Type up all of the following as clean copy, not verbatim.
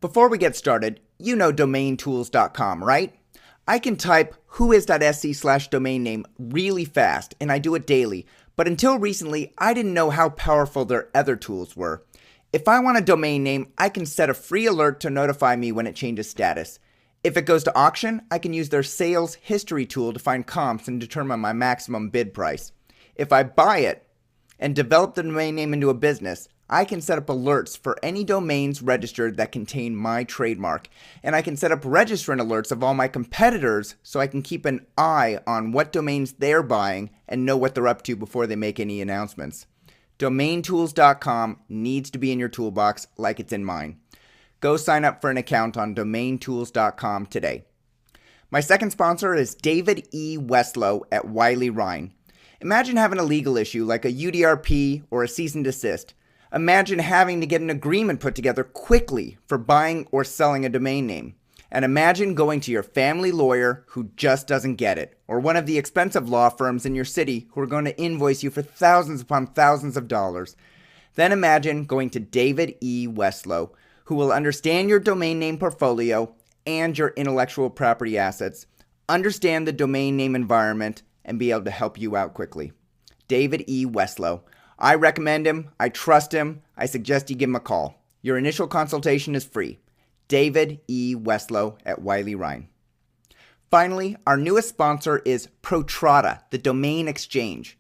Before we get started, you know domaintools.com, right? I can type whois.sc/domain name really fast, and I do it daily, but until recently, I didn't know how powerful their other tools were. If I want a domain name, I can set a free alert to notify me when it changes status. If it goes to auction, I can use their sales history tool to find comps and determine my maximum bid price. If I buy it and develop the domain name into a business, I can set up alerts for any domains registered that contain my trademark, and I can set up registering alerts of all my competitors so I can keep an eye on what domains they're buying and know what they're up to before they make any announcements. Domaintools.com needs to be in your toolbox like it's in mine. Go sign up for an account on domaintools.com today. My second sponsor is David E. Westlow at Wiley Rhine. Imagine having a legal issue like a UDRP or a cease and desist. Imagine having to get an agreement put together quickly for buying or selling a domain name. And imagine going to your family lawyer who just doesn't get it, or one of the expensive law firms in your city who are going to invoice you for thousands upon thousands of dollars. Then imagine going to David E. Westlow, who will understand your domain name portfolio and your intellectual property assets, understand the domain name environment, and be able to help you out quickly. David E. Westlow. I recommend him. I trust him. I suggest you give him a call. Your initial consultation is free. David E. Westlow at Wiley Rhine. Finally, our newest sponsor is Protrata, the domain exchange.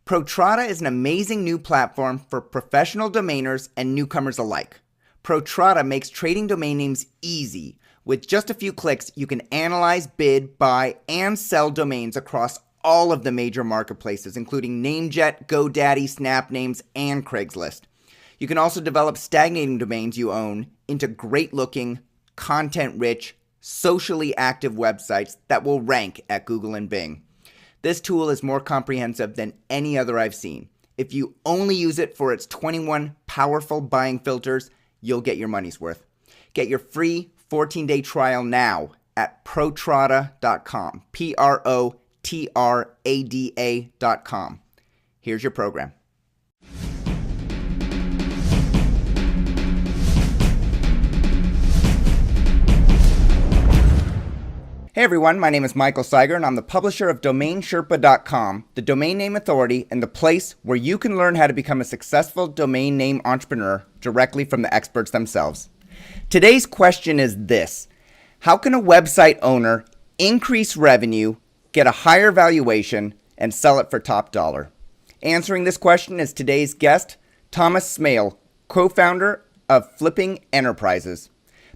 Protrata is an amazing new platform for professional domainers and newcomers alike. Protrata makes trading domain names easy. With just a few clicks, you can analyze, bid, buy, and sell domains across all of the major marketplaces, including Namejet, GoDaddy, SnapNames, and Craigslist. You can also develop stagnating domains you own into great-looking, content-rich, socially active websites that will rank at Google and Bing. This tool is more comprehensive than any other I've seen. If you only use it for its 21 powerful buying filters, you'll get your money's worth. Get your free 14-day trial now at protrata.com. Protrada.com. Here's your program. Hey everyone, my name is Michael Seiger and I'm the publisher of DomainSherpa.com, the domain name authority and the place where you can learn how to become a successful domain name entrepreneur directly from the experts themselves. Today's question is this: how can a website owner increase revenue, get a higher valuation, and sell it for top dollar? Answering this question is today's guest, Thomas Smale, co-founder of Flipping Enterprises.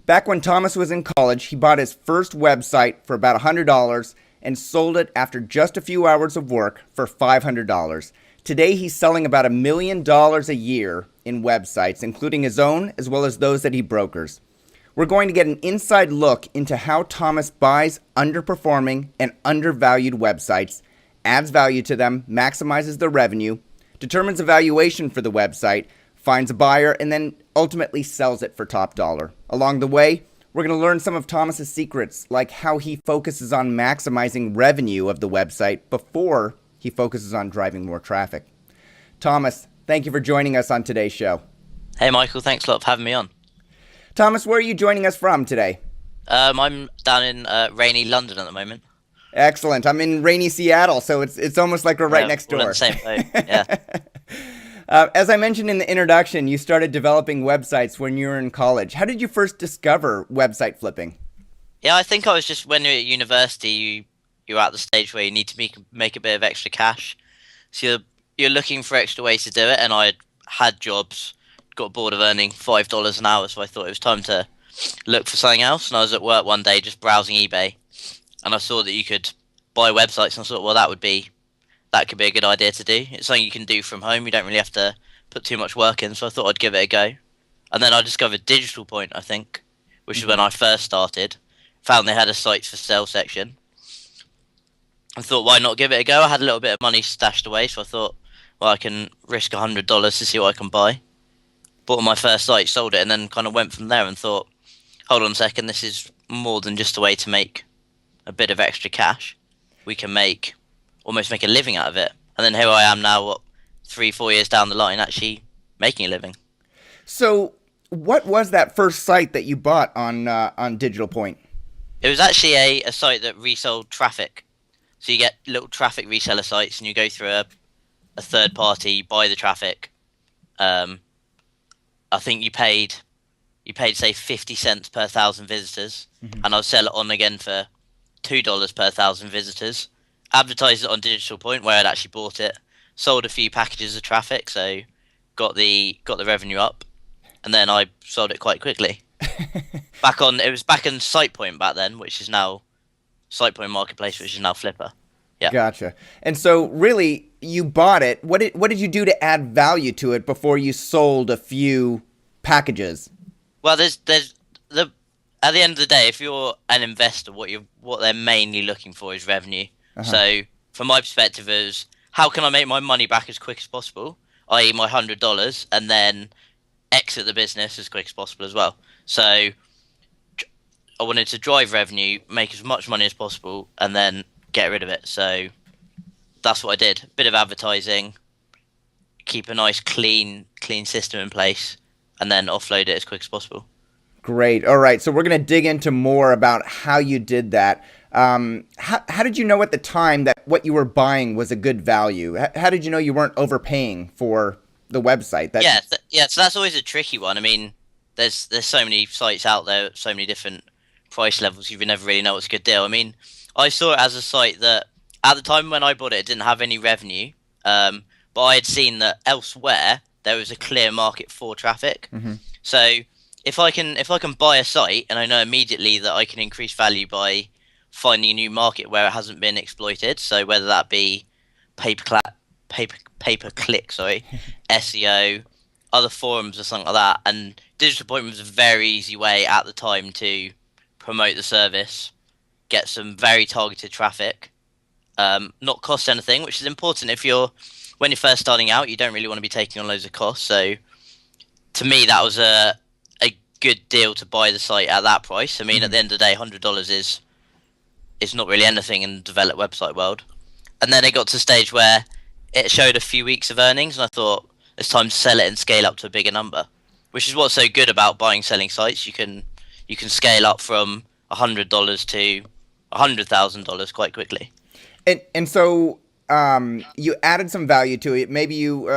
Back when Thomas was in college, he bought his first website for about $100 and sold it after just a few hours of work for $500. Today, he's selling about $1 million a year in websites, including his own as well as those that he brokers. We're going to get an inside look into how Thomas buys underperforming and undervalued websites, adds value to them, maximizes their revenue, determines a valuation for the website, finds a buyer, and then ultimately sells it for top dollar. Along the way, we're going to learn some of Thomas's secrets, like how he focuses on maximizing revenue of the website before he focuses on driving more traffic. Thomas, thank you for joining us on today's show. Hey Michael, thanks a lot for having me on. Thomas, where are you joining us from today? I'm down in rainy London at the moment. Excellent. I'm in rainy Seattle, so it's almost like we're right next door. We're in the same boat. Yeah. As I mentioned in the introduction, you started developing websites when you were in college. How did you first discover website flipping? Yeah, I think I was just, when you're at university, you're at the stage where you need to make a bit of extra cash. So you're looking for extra ways to do it, and I had jobs, got bored of earning $5 an hour, so I thought it was time to look for something else. And I was at work one day just browsing eBay, and I saw that you could buy websites, and I thought, well, that could be a good idea to do. It's something you can do from home. You don't really have to put too much work in, so I thought I'd give it a go. And then I discovered Digital Point, I think, which is when I first started. Found they had a sites for sale section. I thought, why not give it a go? I had a little bit of money stashed away, so I thought, well, I can risk $100 to see what I can buy. Bought my first site, sold it, and then kind of went from there and thought, hold on a second, this is more than just a way to make a bit of extra cash. We can almost make a living out of it. And then here I am now, 3-4 years down the line, actually making a living. So what was that first site that you bought on Digital Point? It was actually a site that resold traffic. So you get little traffic reseller sites, and you go through a third party, buy the traffic. Um, I think you paid say 50 cents per thousand visitors, Hmm. and I'll sell it on again for $2 per thousand visitors. Advertised it on Digital Point where I'd actually bought it. Sold a few packages of traffic, so got the revenue up, and then I sold it quite quickly. It was back in SitePoint back then, which is now SitePoint Marketplace, which is now Flipper. Yeah. Gotcha. And so, really, you bought it. What did you do to add value to it before you sold a few packages? Well, there's the at the end of the day, if you're an investor, what they're mainly looking for is revenue. Uh-huh. So, from my perspective, is how can I make my money back as quick as possible, i.e., my $100, and then exit the business as quick as possible as well. So, I wanted to drive revenue, make as much money as possible, and then get rid of it. So that's what I did. Bit of advertising, keep a nice clean system in place, and then offload it as quick as possible. Great. All right. So we're going to dig into more about how you did that. How did you know at the time that what you were buying was a good value? How did you know you weren't overpaying for the website? Yeah. So that's always a tricky one. I mean, there's so many sites out there, so many different price levels. You never really know what's a good deal. I mean, I saw it as a site that at the time when I bought it, it didn't have any revenue. But I had seen that elsewhere there was a clear market for traffic. Hmm. So if I can buy a site and I know immediately that I can increase value by finding a new market where it hasn't been exploited. So whether that be pay per click, sorry, SEO, other forums or something like that. And Digital Point was a very easy way at the time to promote the service, get some very targeted traffic, not cost anything, which is important when you're first starting out. You don't really want to be taking on loads of costs. So to me, that was a good deal to buy the site at that price. I mean, Hmm. at the end of the day, $100 is not really anything in the developed website world. And then it got to a stage where it showed a few weeks of earnings, and I thought it's time to sell it and scale up to a bigger number, which is what's so good about buying selling sites. You can scale up from $100 to $100,000 quite quickly. And so you added some value to it. Maybe you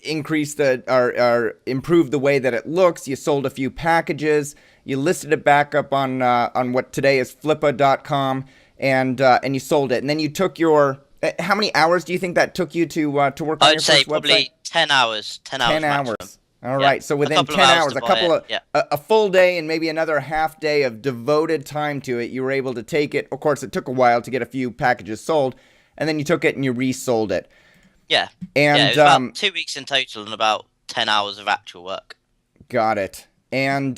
increased or improved the way that it looks. You sold a few packages. You listed it back up on what today is flippa.com, and you sold it. And then you took your how many hours do you think that took you to work on I'd your say first probably website? 10 hours. 10 hours 10 maximum. hours. All Yeah. right. So A within couple of 10 hours hours, to buy it. Yeah. a full day and maybe another half day of devoted time to it, you were able to take it. Of course, it took a while to get a few packages sold, and then you took it and you resold it. Yeah. Yeah. It And was about 2 weeks in total and about 10 hours of actual work. got it. And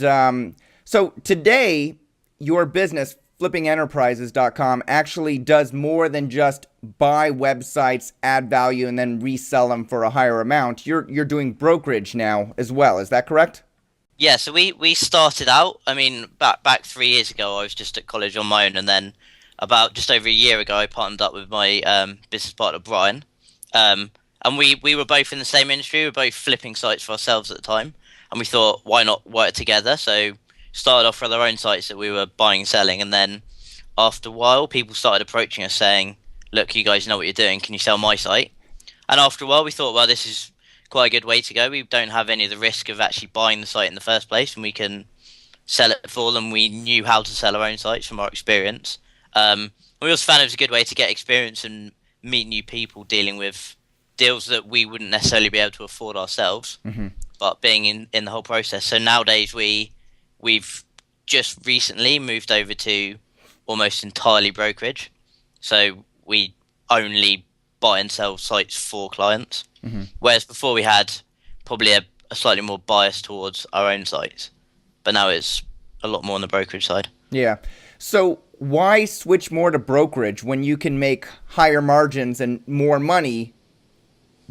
so today, your business, flippingenterprises.com, actually does more than just buy websites, add value, and then resell them for a higher amount. You're doing brokerage now as well. Is that correct? Yeah, so we started out. I mean, back 3 years ago, I was just at college on my own, and then about just over a year ago, I partnered up with my business partner Brian, and we were both in the same industry. We were both flipping sites for ourselves at the time, and we thought, why not work together? So started off with our own sites that we were buying and selling, and then after a while, people started approaching us saying, "Look, you guys know what you're doing. Can you sell my site?" And after a while, we thought, well, this is quite a good way to go. We don't have any of the risk of actually buying the site in the first place, and we can sell it for them. We knew how to sell our own sites from our experience. We also found it was a good way to get experience and meet new people dealing with deals that we wouldn't necessarily be able to afford ourselves, Mm-hmm. but being in the whole process. So nowadays we've just recently moved over to almost entirely brokerage. So we only buy and sell sites for clients. Mm-hmm. Whereas before we had probably a slightly more bias towards our own sites, but now it's a lot more on the brokerage side. Yeah. So why switch more to brokerage when you can make higher margins and more money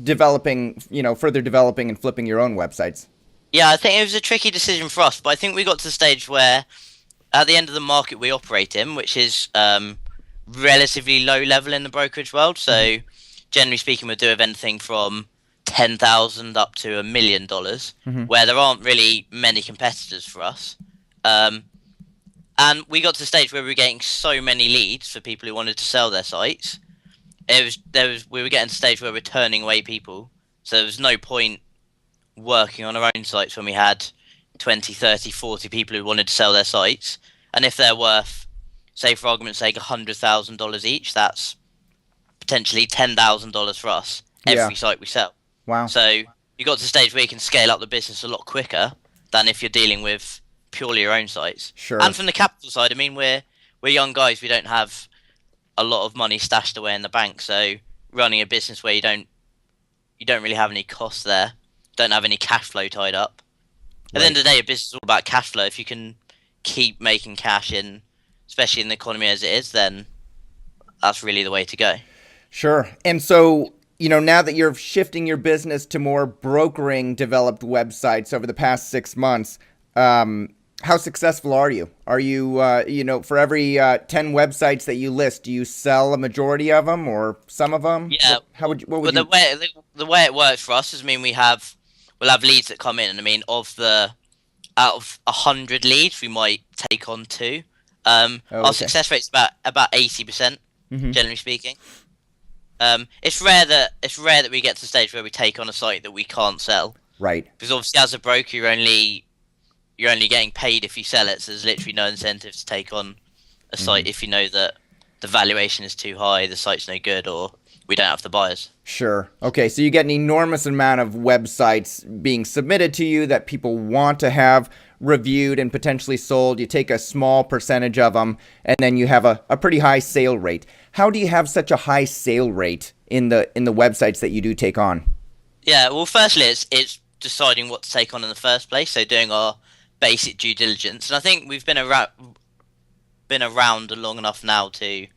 developing, further developing and flipping your own websites? Yeah, I think it was a tricky decision for us, but I think we got to the stage where at the end of the market we operate in, which is relatively low level in the brokerage world. So generally speaking, we'll do anything from $10,000 up to $1 million, where there aren't really many competitors for us. And we got to the stage where we were getting so many leads for people who wanted to sell their sites. We were getting to the stage where we're turning away people, so there was no point working on our own sites when we had 20, 30, 40 people who wanted to sell their sites. And if they're worth, say for argument's sake, $100,000 each, that's potentially $10,000 for us every site we sell. Wow. So you got to the stage where you can scale up the business a lot quicker than if you're dealing with purely your own sites. Sure. And from the capital side, I mean, we're young guys. We don't have a lot of money stashed away in the bank. So running a business where you don't really have any costs there, don't have any cash flow tied up. At the end of the day, a business is all about cash flow. If you can keep making cash in, especially in the economy as it is, then that's really the way to go. Sure. And so, now that you're shifting your business to more brokering developed websites over the past 6 months, how successful are you? Are you, for every 10 websites that you list, do you sell a majority of them or some of them? Yeah. The way it works for us is, we'll have leads that come in, and out of 100 leads, we might take on 2. Our success rate's about 80%, generally speaking. It's rare that we get to the stage where we take on a site that we can't sell. Right. Because obviously, as a broker, you're only getting paid if you sell it. So there's literally no incentive to take on a site if you know that the valuation is too high, the site's no good, or we don't have the buyers. Sure. Okay, so you get an enormous amount of websites being submitted to you that people want to have reviewed and potentially sold. You take a small percentage of them, and then you have a pretty high sale rate. How do you have such a high sale rate in the websites that you do take on? Yeah, well, firstly, it's deciding what to take on in the first place, so doing our basic due diligence. And I think we've been around long enough now to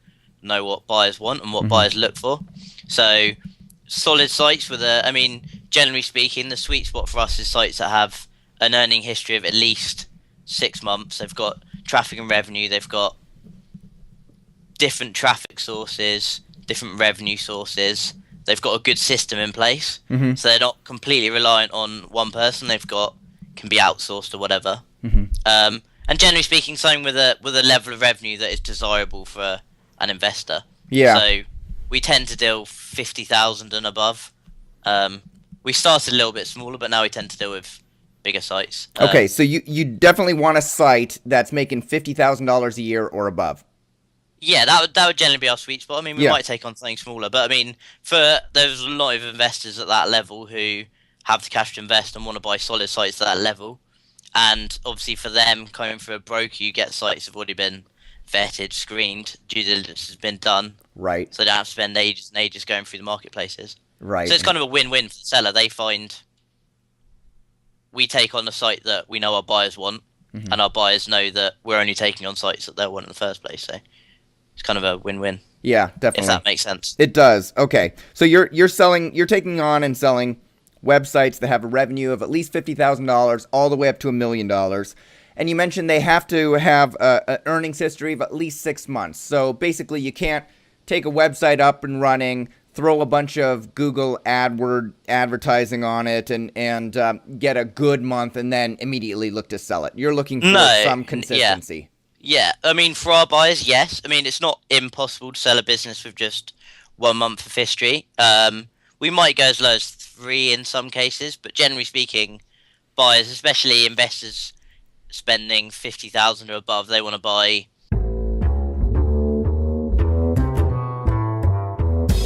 know what buyers want and what buyers look for. So solid sites generally speaking, the sweet spot for us is sites that have an earning history of at least 6 months. They've got traffic and revenue. They've got different traffic sources, different revenue sources. They've got a good system in place. So they're not completely reliant on one person. Can be outsourced or whatever. And generally speaking, something with a level of revenue that is desirable for an investor. Yeah. So we tend to deal 50,000 and above. We started a little bit smaller, but now we tend to deal with bigger sites. Okay, so you definitely want a site that's making $50,000 a year or above. Yeah, that would generally be our sweet spot. We might take on something smaller, but there's a lot of investors at that level who have the cash to invest and want to buy solid sites at that level. And obviously for them, coming through a broker, you get sites that have already been vetted, screened, due diligence has been done. Right. So they don't have to spend ages and ages going through the marketplaces. Right. So it's kind of a win-win for the seller. They find we take on a site that we know our buyers want, and our buyers know that we're only taking on sites that they want in the first place. So it's kind of a win-win. Yeah, definitely. If that makes sense. It does. Okay. So you're taking on and selling websites that have a revenue of at least $50,000 all the way up to $1 million. And you mentioned they have to have an earnings history of at least 6 months. So basically you can't take a website up and running, throw a bunch of Google AdWord advertising on it and get a good month and then immediately look to sell it. You're looking for some consistency. Yeah. For our buyers, yes. It's not impossible to sell a business with just 1 month of history. We might go as low as 3 in some cases, but generally speaking, buyers, especially investors spending 50,000 or above, they want to buy